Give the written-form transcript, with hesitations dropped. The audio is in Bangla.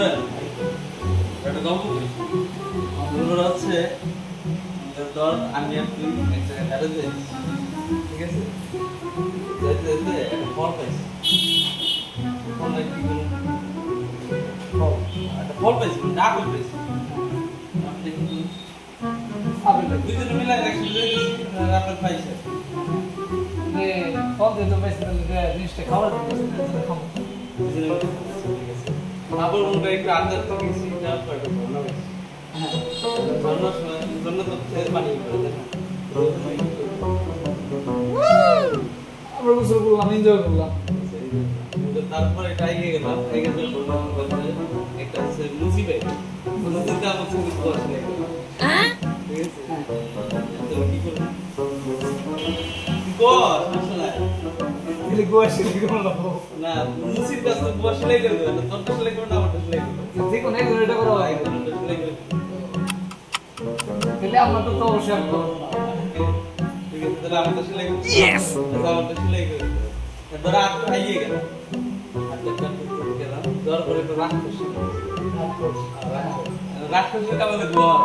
শুনবেন একটা গল্প করি গল্পটা হচ্ছে ধর আমি আর তুই এক জায়গায় বেড়াতে যাচ্ছি ঠিক আছে যেতে যেতে একটা ফল পাইছি ফলটা কি করুন একটা ফল পাইছি আপেল পাইছি দুজনে মিলে একসাথে আপেল পাইছে ফল দিতে পাইছি তাহলে জিনিসটা খাওয়ার আবার মনে করি একটু আন্দাজ থেকে গেছি যাওয়ার পর একটা ঝর্ণা পাইছি ঝর্ণা তো পানি করে দেখেন আমরা গোসল করলাম এনজয় করলাম তারপর এটা এগিয়ে গেলাম এগিয়ে গেলে বললাম একটা হচ্ছে লুচি পাই লুচির দাম হচ্ছে কিন্তু 10 টাকা ঠিক আছে তো কি করব গোশ আসলে দিলে গোশ কি করলো না লুচির কাছে গোশ সেলাই করে দেবে না তোর সেলাই করে না আমার সেলাই করে দেখো না এটা করো সেলাই করে দিলে আমরা তো শেয়ার করব ঠিক আছে তাহলে আমাদের সেলাই করে ইয়েস আমাদের সেলাই করে এবার আর খাইয়ে গেল দর করে তো রাক্ষসের কাছে গোয়া